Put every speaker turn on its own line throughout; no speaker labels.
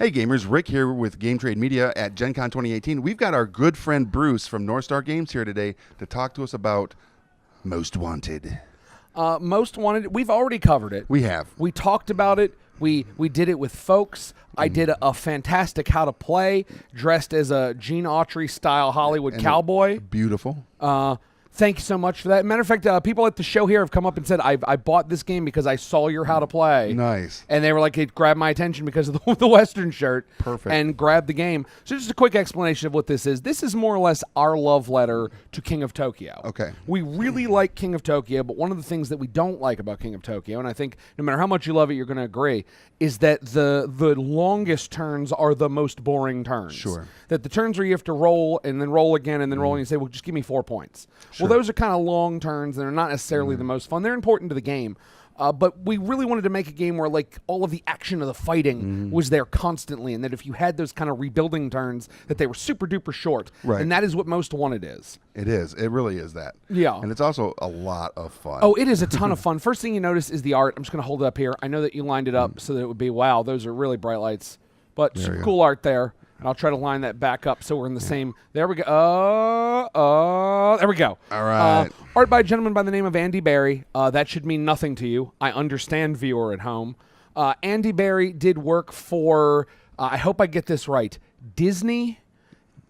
Hey gamers, Rick here with Game Trade Media at GenCon 2018. We've got our good friend Bruce from NorthStar Games here today to talk to us about Most Wanted.
Most Wanted, we've already covered it.
We have.
We talked about it. We did it with folks. I did a fantastic how to play, dressed as a Gene Autry-style Hollywood cowboy.
Beautiful.
Thank you so much for that. Matter of fact, people at the show here have come up and said, I bought this game because I saw your how to play.
Nice.
And they were like, it grabbed my attention because of the Western shirt.
Perfect.
And grabbed the game. So just a quick explanation of what this is. This is more or less our love letter to King of Tokyo.
Okay.
We really like King of Tokyo, but one of the things that we don't like about King of Tokyo, and I think no matter how much you love it, you're going to agree, is that the longest turns are the most boring turns.
Sure.
That the turns where you have to roll and then roll again and then roll and you say, well, just give me 4 points.
Sure.
Well, those are kind of long turns and they're not necessarily the most fun. They're important to the game. But we really wanted to make a game where like all of the action of the fighting was there constantly, and that if you had those kind of rebuilding turns, that they were super duper short.
Right.
And that is what Most Wanted is.
It is. It really is that.
Yeah.
And it's also a lot of fun.
Oh, it is a ton of fun. First thing you notice is the art. I'm just going to hold it up here. I know that you lined it up so that it would be, wow, those are really bright lights. But
There
some
you
cool art there. And I'll try to line that back up so we're in the same. There we go. There we go.
All right.
Art by a gentleman by the name of Andy Barry. That should mean nothing to you. I understand, viewer at home. Andy Barry did work for, I hope I get this right, Disney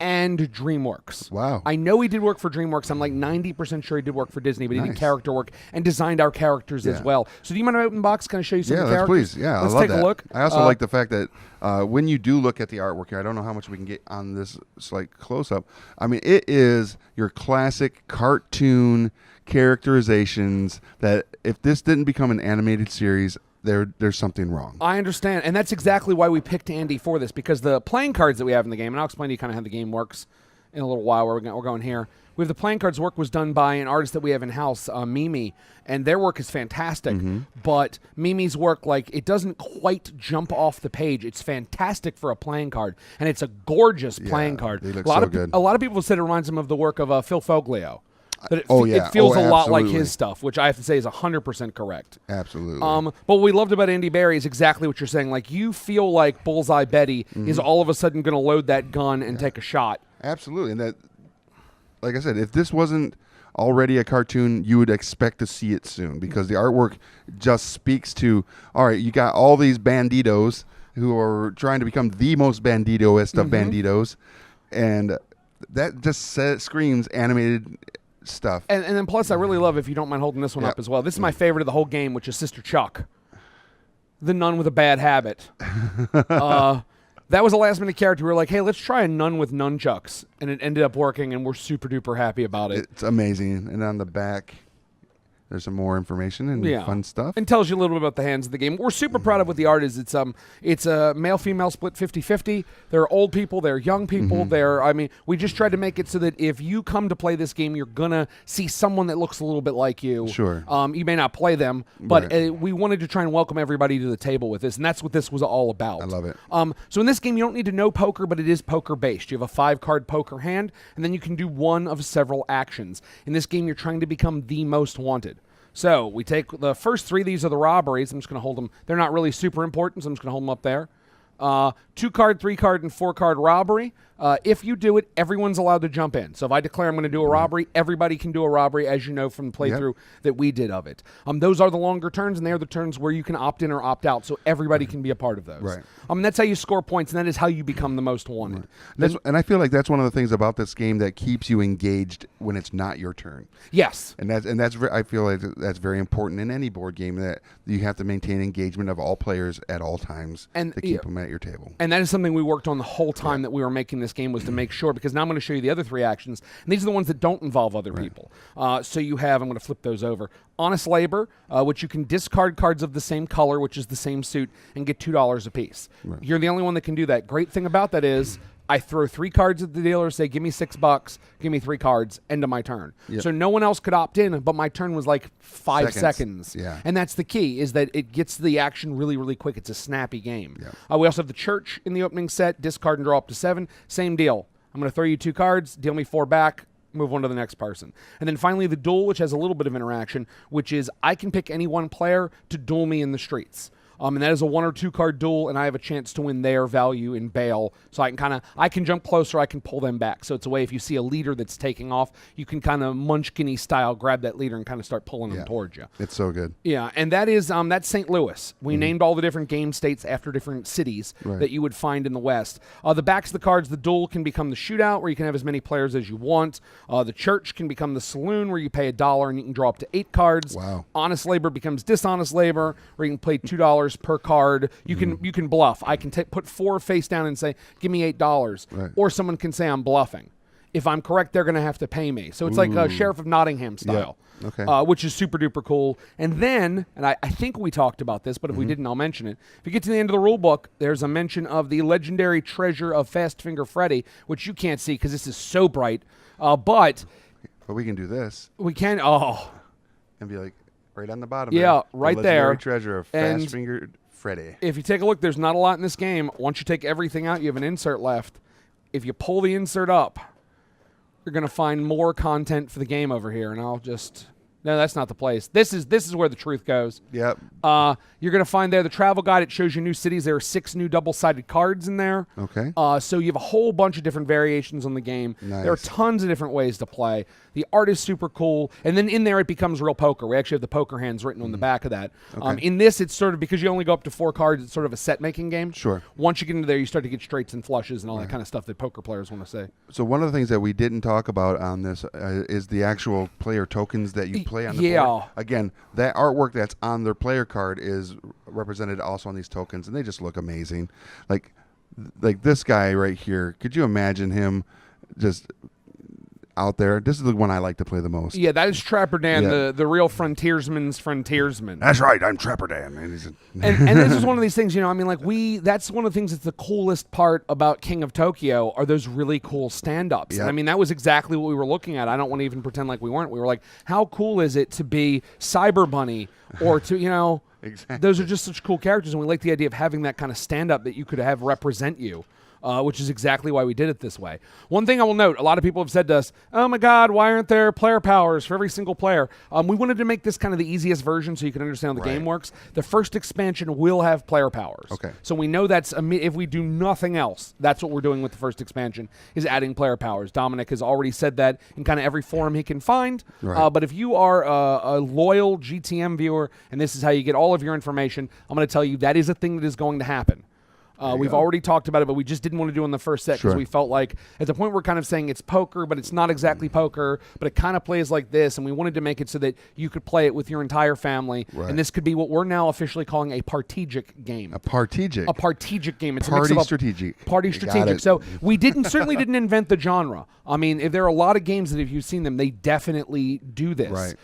and DreamWorks.
Wow.
I know he did work for DreamWorks. I'm like 90% sure he did work for Disney, but he did
Nice.
character work and designed our characters as well. So do you mind if I open the box? Can I show you some of the characters?
Please. Yeah,
Let's
I love
take
that.
a look.
I also like the fact that when you do look at the artwork here, I don't know how much we can get on this like close-up. I mean, it is your classic cartoon characterizations that if this didn't become an animated series, there's something wrong.
I understand, and that's exactly why we picked Andy for this, because the playing cards that we have in the game, and I'll explain to you kind of how the game works in a little while. We're going here. We have the playing cards. Work was done by an artist that we have in house, Mimi, and their work is fantastic. But Mimi's work, like, it doesn't quite jump off the page. It's fantastic for a playing card, and it's a gorgeous playing card.
They look
a lot
so
of
good.
A lot of people said it reminds them of the work of Phil Foglio. That
Oh, yeah.
It feels
Oh,
a lot like
absolutely.
his stuff, which I have to say is 100% correct.
Absolutely.
But what we loved about Andy Barry is exactly what you're saying. Like, you feel like Bullseye Betty is all of a sudden going to load that gun and take a shot.
Absolutely. And that, like I said, if this wasn't already a cartoon, you would expect to see it soon because the artwork just speaks to, all right, you got all these banditos who are trying to become the most banditoest of banditos, and that just screams animated stuff.
And then plus, I really love, if you don't mind holding this one up as well, this is my favorite of the whole game, which is Sister Chuck, the nun with a bad habit. That was a last-minute character. We were like, hey, let's try a nun with nunchucks. And it ended up working, and we're super-duper happy about it.
It's amazing. And on the back, there's some more information and fun stuff.
And tells you a little bit about the hands of the game. We're super proud of what the art is. It's a male-female split 50-50. There are old people, there are young people, I mean, we just tried to make it so that if you come to play this game, you're going to see someone that looks a little bit like you.
Sure.
You may not play them, but we wanted to try and welcome everybody to the table with this, and that's what this was all about.
I love it.
So in this game, you don't need to know poker, but it is poker-based. You have a 5-card poker hand, and then you can do one of several actions. In this game, you're trying to become the most wanted. So we take the first 3. These are the robberies. I'm just going to hold them. They're not really super important, so I'm just going to hold them up there. 2-card, 3-card, and 4-card robbery. If you do it, everyone's allowed to jump in. So if I declare I'm going to do a robbery, everybody can do a robbery, as you know from the playthrough that we did of it. Those are the longer turns, and they're the turns where you can opt in or opt out, so everybody can be a part of those.
Right.
That's how you score points, and that is how you become the most wanted.
And I feel like that's one of the things about this game that keeps you engaged when it's not your turn.
Yes.
And I feel like that's very important in any board game, that you have to maintain engagement of all players at all times to keep them at your table.
And that is something we worked on the whole time that we were making this game, was to make sure, because now I'm going to show you the other 3 actions, and these are the ones that don't involve other people. So you have, I'm going to flip those over, honest labor, which you can discard cards of the same color, which is the same suit, and get $2 a piece.
Right.
You're the only one that can do that. Great thing about that is I throw 3 cards at the dealer, say, give me $6, give me 3 cards, end of my turn.
Yep.
So no one else could opt in, but my turn was like 5 seconds.
Yeah.
And that's the key, is that it gets the action really, really quick. It's a snappy game.
Yep.
We also have the church in the opening set, discard and draw up to 7. Same deal. I'm going to throw you 2 cards, deal me 4 back, move on to the next person. And then finally the duel, which has a little bit of interaction, which is I can pick any one player to duel me in the streets. And that is a 1 or 2 card duel, and I have a chance to win their value in bail. So I can jump closer, I can pull them back. So it's a way if you see a leader that's taking off, you can kind of Munchkin-y style grab that leader and kind of start pulling them towards you.
It's so good.
Yeah, and that is that's St. Louis. We named all the different game states after different cities that you would find in the West. The backs of the cards, the duel can become the shootout, where you can have as many players as you want. The church can become the saloon, where you pay $1 and you can draw up to 8 cards.
Wow.
Honest labor becomes dishonest labor, where you can play $2 per card. You can bluff. I can put 4 face down and say, give me $8.
Right.
Or someone can say I'm bluffing. If I'm correct, they're going to have to pay me. So it's like a Sheriff of Nottingham style, which is super duper cool. And then, and I think we talked about this, but if we didn't, I'll mention it. If you get to the end of the rule book, there's a mention of the legendary treasure of Fast Finger Freddy, which you can't see because this is so bright. But
we can do this.
We can.
And be like right on the bottom.
Yeah,
there,
right
the
there.
legendary treasure of Fast Fingered Freddy.
If you take a look, there's not a lot in this game. Once you take everything out, you have an insert left. If you pull the insert up, you're going to find more content for the game over here, and I'll just... No, that's not the place. This is where the truth goes.
Yep.
You're going to find there the travel guide. It shows you new cities. There are 6 new double-sided cards in there.
Okay.
So you have a whole bunch of different variations on the game.
Nice.
There are tons of different ways to play. The art is super cool. And then in there, it becomes real poker. We actually have the poker hands written on the back of that.
Okay.
In this, it's sort of, because you only go up to 4 cards, it's sort of a set-making game.
Sure.
Once you get into there, you start to get straights and flushes and all that kind of stuff that poker players want to say.
So one of the things that we didn't talk about on this is the actual player tokens that you play on the board. Again, that artwork that's on their player card is represented also on these tokens, and they just look amazing. Like this guy right here. Could you imagine him just out there? This is the one I like to play the most.
Yeah, that is Trapper Dan, the real frontiersman's frontiersman.
That's right. I'm Trapper Dan. And,
and this is one of these things, I mean, like that's one of the things that's the coolest part about King of Tokyo are those really cool stand-ups.
Yep.
And I mean, that was exactly what we were looking at. I don't want to even pretend like we weren't. We were like, how cool is it to be Cyber Bunny or to,
Exactly.
Those are just such cool characters, and we like the idea of having that kind of stand-up that you could have represent you. Which is exactly why we did it this way. One thing I will note, a lot of people have said to us, oh my God, why aren't there player powers for every single player? We wanted to make this kind of the easiest version so you can understand how the game works. The first expansion will have player powers.
Okay.
So we know that's, if we do nothing else, that's what we're doing with the first expansion, is adding player powers. Dominic has already said that in kind of every forum he can find.
Right.
But if you are a loyal GTM viewer, and this is how you get all of your information, I'm going to tell you that is a thing that is going to happen. We've already talked about it, but we just didn't want to do it in the first set because we felt like at the point we're kind of saying it's poker, but it's not exactly poker, but it kind of plays like this, and we wanted to make it so that you could play it with your entire family, and this could be what we're now officially calling a partegic game.
A partegic.
A partegic game. It's
party
a mix of
strategic.
Party strategic. So we certainly didn't invent the genre. I mean, if there are a lot of games that if you've seen them, they definitely do this.
Right.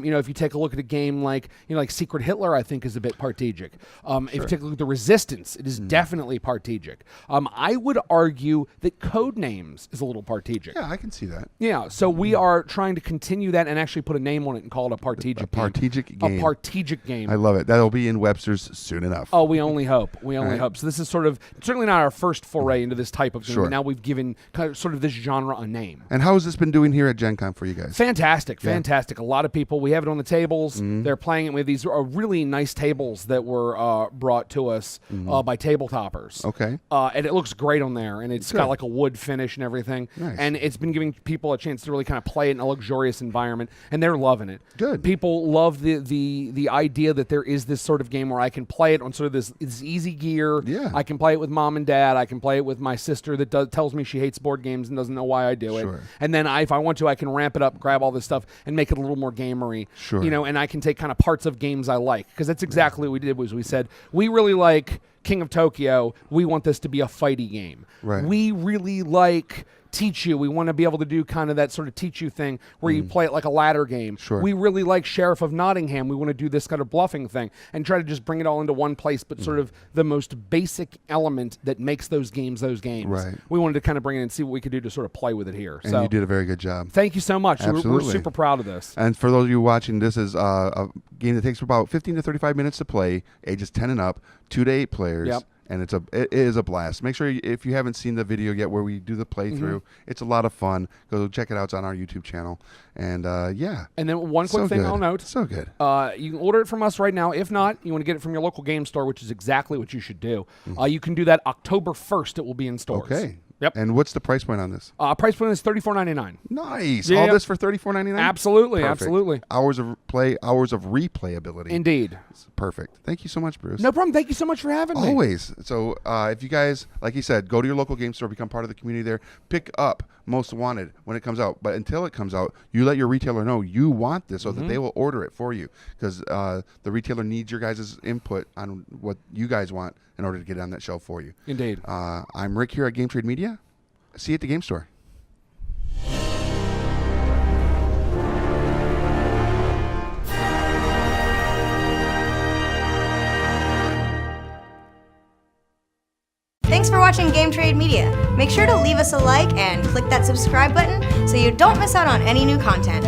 If you take a look at a game like like Secret Hitler, I think is a bit partegic. If you take a look at the Resistance, it is definitely partegic. I would argue that Codenames is a little partegic.
Yeah, I can see that.
Yeah, so we are trying to continue that and actually put a name on it and call it a partegic game. A partegic game.
I love it. That'll be in Webster's soon enough.
Oh, we only hope. We only hope. So this is certainly not our first foray into this type of game, but now we've given sort of this genre a name.
And how has this been doing here at GenCon for you guys?
Fantastic. A lot of people, we have it on the tables. They're playing it with these really nice tables that were brought to us by tabletoppers.
Okay.
And it looks great on there, and it's got like a wood finish and everything.
Nice.
And it's been giving people a chance to really kind of play it in a luxurious environment, and they're loving it.
Good.
People love the idea that there is this sort of game where I can play it on sort of this easy gear.
Yeah.
I can play it with mom and dad. I can play it with my sister that tells me she hates board games and doesn't know why I do it. And then if I want to, I can ramp it up, grab all this stuff, and make it a little more gamery.
Sure.
And I can take kind of parts of games I like, because that's exactly what we did. Was we said we really like King of Tokyo. We want this to be a fighty game.
Right.
We really like Teach You. We want to be able to do kind of that sort of Teach You thing where you play it like a ladder game.
Sure.
We really like Sheriff of Nottingham. We want to do this kind of bluffing thing and try to just bring it all into one place, but sort of the most basic element that makes those games those games.
Right.
We wanted to kind of bring it and see what we could do to sort of play with it here.
And you did a very good job.
Thank you so much.
Absolutely.
We're super proud of this.
And for those of you watching, this is a game that takes about 15 to 35 minutes to play, ages 10 and up, 2 to 8 players.
Yep.
and it is a blast. Make sure if you haven't seen the video yet where we do the playthrough, it's a lot of fun. Go check it out. It's on our YouTube channel. And yeah.
And then one quick thing I'll note.
So good.
You can order it from us right now. If not, you want to get it from your local game store, which is exactly what you should do. You can do that October 1st. It will be in stores.
Okay.
Yep.
And what's the price point on this?
Price point is $34.99.
Nice.
Yeah,
All
yeah.
this for $34.99?
Absolutely.
Perfect.
Absolutely.
Hours of play, hours of replayability.
Indeed.
It's perfect. Thank you so much, Bruce.
No problem. Thank you so much for having me.
Always. So if you guys, like he said, go to your local game store, become part of the community there, pick up Most Wanted when it comes out. But until it comes out, you let your retailer know you want this so that they will order it for you, because the retailer needs your guys' input on what you guys want in order to get it on that shelf for you.
Indeed.
I'm Rick here at Game Trade Media. See you at the game store.
Thanks for watching Game Trade Media. Make sure to leave us a like and click that subscribe button so you don't miss out on any new content.